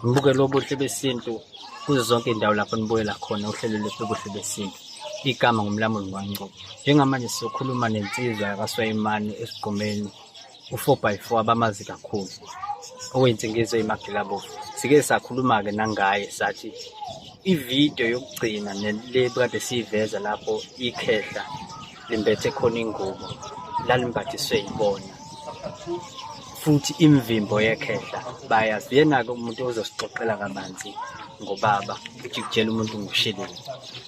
Ngibukela ubuhle besintu kuzo zonke iy'ndawo lapho nibukela khona uhlelo lwethu lobuhle besintu. Igama ngumlamuli Ngwancobo. Njengamanje sizokhuluma nensizwa yakwaSwayimani esigqumeni u-4x4 abamazi kakhulu owensingizo ey'magilabove. Sike sakhuluma-ke nangaye sathi ividiyo yokugcina le kade siyiveza lapho ikhehla limbethe khona ingubo lalimbathiswe yibona futhi imvimbo yekhehla bayazi. Yena-ke umuntu ozosixoxela kabanzi ngobaba ukujikijela umuntu ngusheleni,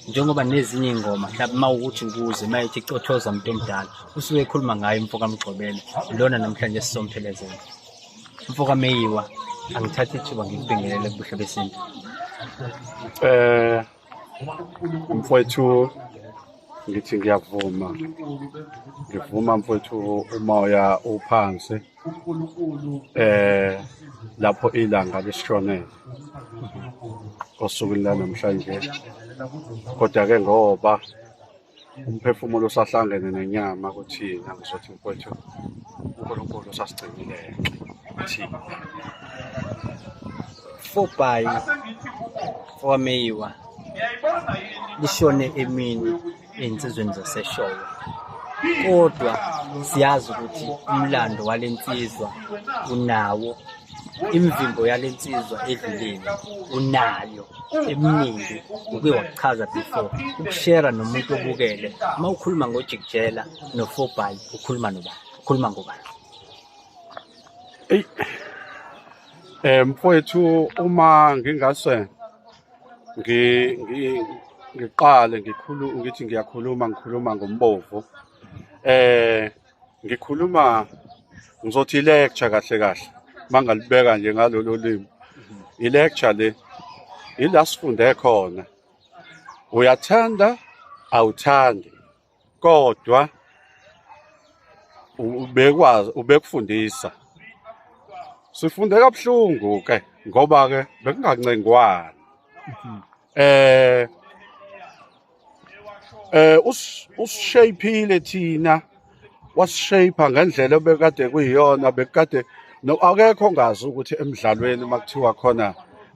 njengoba nezinye iy'ngoma mhlawumbe uma ukuthi ukuze uma ithi cothoza umuntu omdala usuke ekhuluma ngayo umfoka Mgxobelo, lona namhlanje sizomphelezela. Mfoka Meyiwa, angithathe ithuba ngikubingelele kubuhle besintu. Mfowethu ngithi ngiyavuma mfowethu umoya uphansi lapho ilanga lishonele osukwini lanamhlanje, kodwa-ke ngoba umphefumulo usahlangene nenyama kuthina, ngizothi mfowethu uNkulunkulu usasigcinile thina. 4x4 Meyiwa lishone emini ey'nsizweni zaseshowe, kodwa siyazi ukuthi umlando walensizwa unawo, imvimbo yalensizwa edlulile unayo eminingi. Uke wakuchaza before ukushera nomuntu obukele. Uma ukhuluma ngojikijela no4x ukhuluma nobani, ukhuluma ngobani? Mfowethu, uma ngingase ngiqale ngithi ngikhuluma ngombovu, ngizothi i-lecture kahle mangalibeka nje ngalolu limi. I-lecture le ila sifunde khona, uyathanda awuthandi, kodwa ubekufundisa. Sifunde kabuhlungu-ke ngoba-ke bekungancengwana. Usishayphile thina, wasishaypha ngendlela obekade kuyiyona. Bekade akekho ongazi ukuthi emdlalweni uma kuthiwa khona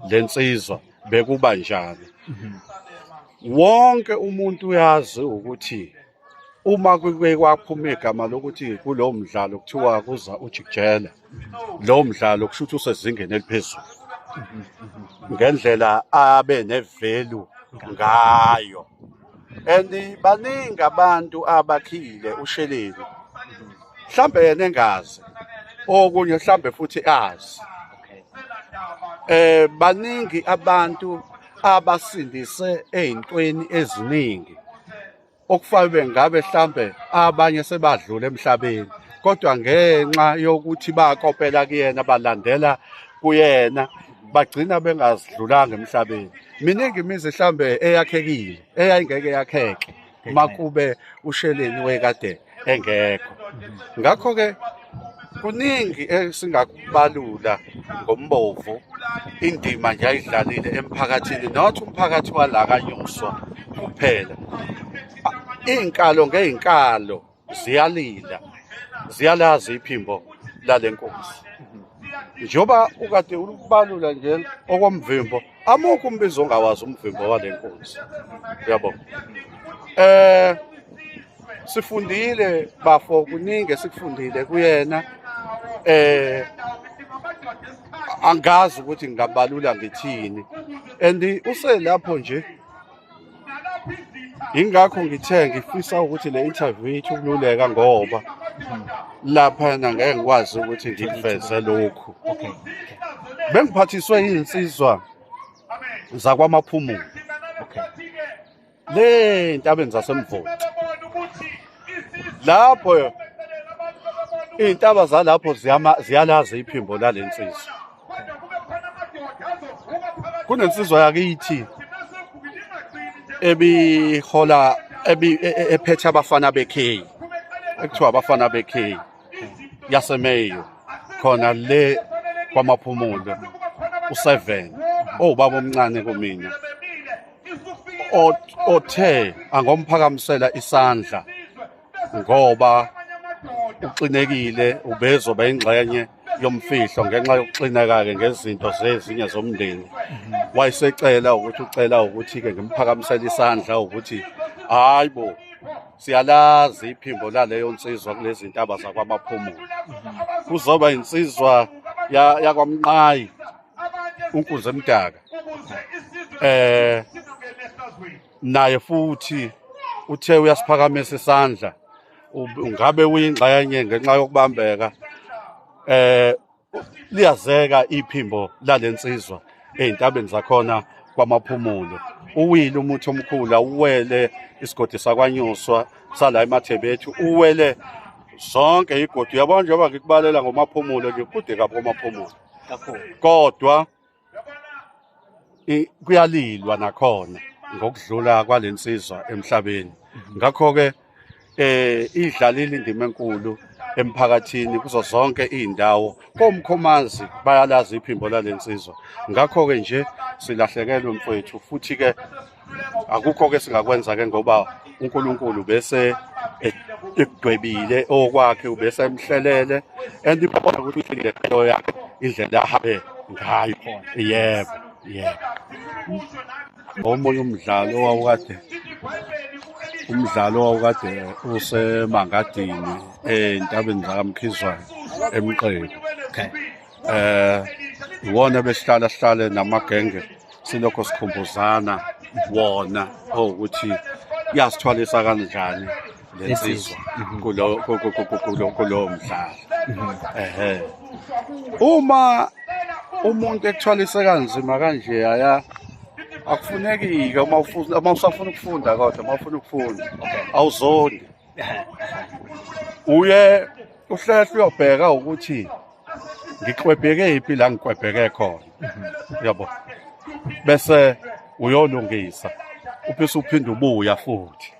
lensizwa bekuba njani. Wonke umuntu uyazi ukuthi uma kuke kwaphuma igama lokuthi kulowo mdlalo kuthiwa kuza ujikijela, lowo mdlalo kusho ukuthi usezingeni eliphezulu ngendlela abe nevelu ngayo. And baningi abantu abakhile usheleni, mhlambe yena engazi, okunye mhlambe futhi azi. Baningi abantu abasindise ey'ntweni eziningi okufanele ngabe mhlambe abanye sebadlula emhlabeni, kodwa ngenxa yokuthi bakopela kuyena, balandela kuyena, bagcina bengazidlulanga emhlabeni. Miningi imizi mhlambe eyakhekile eyayingeke yakheke makube usheleni wekade engekho. Ngakho-ke kuningi esingakubalula ngombovu, indima nje ayidlalile emphakathini, not umphakathi wala kaNyoswa kuphela. Iy'nkalo ngey'nkalo ziyalazi iphimbo lale nkosi. Njoba ukade ukubalula nje okomvimbo, amukho umbizo ongawazi umvimbo wale nkosi, yabo. Sifundile bafo, kuningi sikufundile kuyena. Angazi ukuthi ngingabalula ngithini, and uselapho nje. Ingakho ngithe ngifisa ukuthi le interview ithi ukululeka ngoba lapha ngeke ngikwazi ukuthi ngikuveze lokhu. Bengiphathiswe iy'nsizwa zakwaMaphumulo, le ntabeni zaseMvoci. Lapho iy'ntaba zalapho ziyalazi iphimbo lale nsizwa. Kunensizwa yakithi ebihola ephethe abafana bekheyi, ekuthiwa abafana bekheyi yaseMeyo, khona le kwaMaphumulo, u7 owubaba omncane kumina, othe angomphakamisela isandla ngoba uxinekile, ubezoba ingxenye yomfihlo ngenxa yokuxineka-ke ngezinto zezinye zomndeni. Wayesecela ukuthi-ke ngimphakamisele isandla ukuthi hayi bo, siyalazi iphimbo laleyo nsizwa kulezi ntaba zakwaMaphumulo. Kuzoba insizwa yakwaMnqayi, uNkunzi Mdaka. Naye futhi uthe uyasiphakamisa isandla, ngabe uyingxenye ngenxa yokubambeka. Liyazeka iphimbo lalensizwa ey'ntabeni zakhona kwaMaphumulo. Uwile umuthi omkhulu, uwele isigodi sakwaNyuswa sala eMathebethu, uwele zonke igodi. Uyabona njengoba ngikubalela ngoMaphumulo nje kude kabi koMaphumulo. Kodwa kuyalilwa nakhona ngokudlula kwalensizwa emhlabeni. Ngakho-ke idlalile indima enkulu emphakathini kuzo zonke iy'ndawo. Komkhomazi bayalazi iphimbo lalensizwa. Ngakho-ke nje silahlekelwe mfowethu, futhi-ke akukho-ke singakwenza-ke ngoba uNkulunkulu bese ekudwebile okwakhe, ubese emhlelele and ibona ukuthi uhlelile into yakhe indlela ahambe ngayo. Yebo. Omunye umdlalo owawukade usemangadini ey'ntabeni zakaMkhizwane eMqeku. Iwona sihlale namagenge silokho sikhumbuzana wona ukuthi yasithwalisa kanjani lensizwa kulowo mdlalo. Uma umuntu ekuthwalise kanzima kanje akufuneki-ke uma usafuna ukufunda, kodwa uma ufuna ukufunda awuzondi. Uye uhlehle uyobheka ukuthi ngikwebheke iphi la ngikwebheke khona. Yabo. Bese uyolungisa. Uphinde uphinde ubuya futhi.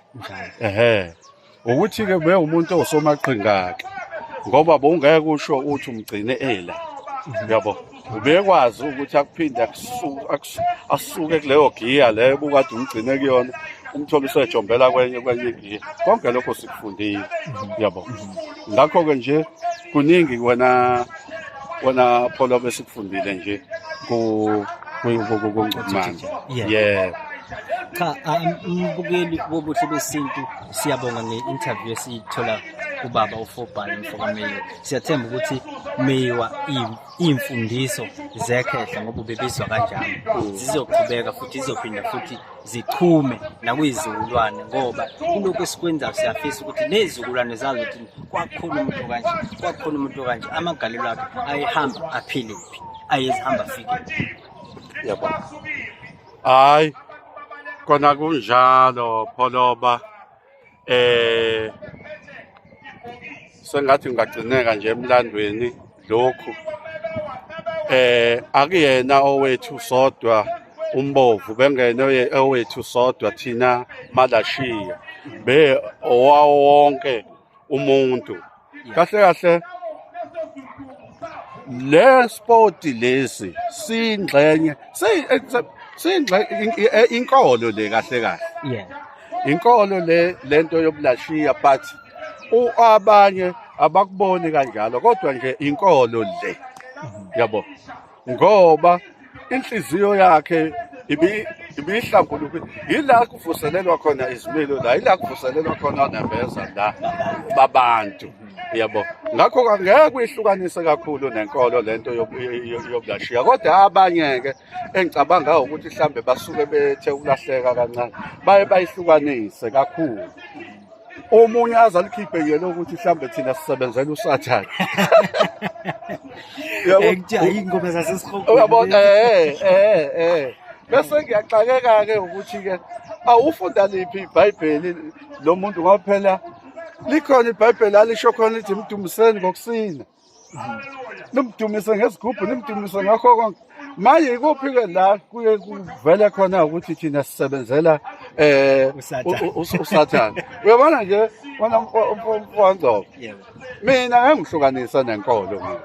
Ukuthi-ke ube umuntu osomaqhinga-ke ngoba bowungeke usho uthi umgcine ela. Yabo. Ubekwazi ukuthi akuphinde asuke kuleyo giya leyo ubukade umgcine kuyona, umthole usejombela kwenye igiya. Konke lokho sikufundile. Yabo. Ngakho-ke nje kuningi wena Pholo besikufundile nje kuNgcumane. Yebo. Cha, umbukeli bobuhle besintu siyabonga nge-interview esiyithola ubaba uFobhali Mfokameyo. Siyathemba ukuthi meyiwa iy'mfundiso zekhehla ngoba ubebizwa kanjalo zizoqhubeka futhi zizophinda futhi zichume nakuy'izizukulwane, ngoba kulokhu esikwenzayo siyafisa ukuthi ney'zukulwane zazi ukuthi kwakukhona umuntu kanje amagalelo akhe ayehamba aphile kuphi, ayezihamba afike kuphi. Yabo. Hayi, kona kunjalo Pholoba. Sengathi ngagcineka nje emlandweni lokhu. Akuyena owethu sodwa uMbovu, bengene owethu sodwa thina Malashiya, be owawonke umuntu. Kahle le sport lesi singxenye inkolo le kahle. Inkolo lento yobulashiya, but abanye abakuboni kanjalo, kodwa nje inkolo le. Yabo. Ngoba inhliziyo yakhe ibihlambuluka, yila kuvuselelwa khona izimilo la, yila kuvuselelwa khona nembeza la babantu. Yabo. Ngakho angeke uyihlukanise kakhulu nenkolo lento yobulashiya, kodwa abanye-ke engicabanga ukuthi mhlambe basuke bethe ukulahleka kancane bayihlukanise kakhulu. Omunye azalikhiphe yena ukuthi mhlambe thina sisebenzela uSathane. Ingoma zasesikhokho. Uyabona bese ngiyaxakeka-ke ukuthi-ke awufunda liphi iBhayibheli lo muntu ngoba phela likhona iBhayibheli alisho khona lithi mdumiseni ngokusina. Nimdumise ngesigubhu, nimdumise ngakho konke. Manje ikuphi-ke la kuye kuvele khona ukuthi thina sisebenzela uSathane. Uyabona nje wona mfowethu. Mina ngeke ngihlukanisa nenkolo mina.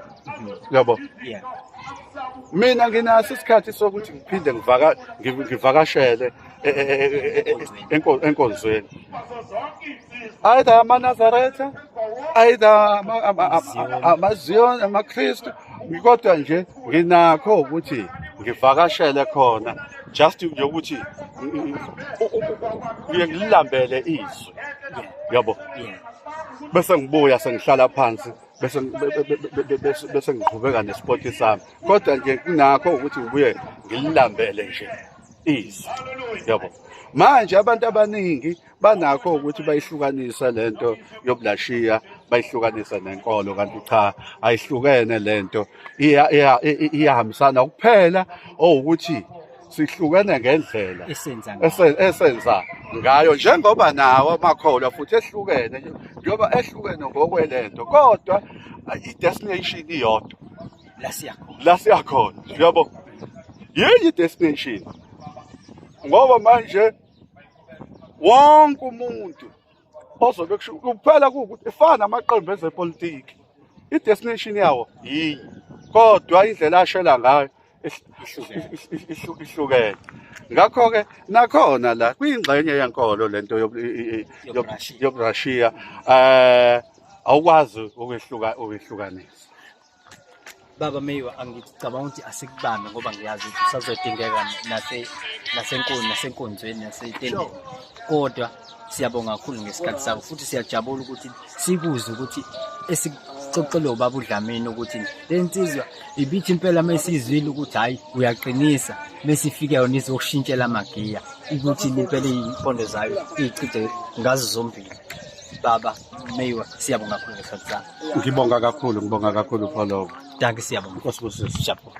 Yabo. Mina nginaso isikhathi sokuthi ngiphinde ngivakashele enkonzweni. Either amaNazaretha, either amaZion, amaKristu, kodwa nje nginakho ukuthi ngivakashele khona just ukuthi ngilambele izwi yabo bese ngibuya sengihlala phansi bese ngiqhubeka nesport sami kodwa nje kunakho ukuthi ngibuye ngilambele nje izwi yabo manje abantu abaningi banakho ukuthi bayihlukanise lento yobulashiya bayihlukanise nenkolo kanti cha ayihlukene lento iyahambisana kuphela ukuthi sihlukene ngendlela esenza ngayo njengoba nawo amakholwa futhi ehlukene njengoba ehlukene ngokwelento kodwa i-destination iyodwa la siyakhona yabo yini i-destination ngoba manje wonke umuntu ozobe kuphela ukuthi ifana amaqembu ezepolitiki i-destination yawo yinye kodwa indlela ashela ngayo ihlukene ngakho-ke nakhona la kuyingxenye yenkolo lento yoburashiya awukwazi ukwehlukanisa. Baba Meyiwa, angicabanga ukuthi asikubambe ngoba ngiyazi ukuthi usazodingeka nasenkonzweni nasey'tendeni kodwa siyabonga kakhulu ngesikhathi sakho futhi siyajabula ukuthi sikuzwe ukuthi esixoxelwe ubaba uDlamini ukuthi le nsizwa ibithi impela mesizwile ukuthi hayi uyaqinisa mesifike yona izokushintshela amagiya ukuthi impela iy'mpondo zayo iy'chithe ngazo zombili. Baba Meyiwa, siyabonga kakhulu ngesikhathi sakho. Ngibonga kakhulu Pholoba. Danke, siyabonga. Nkosi busisi. Siyabonga.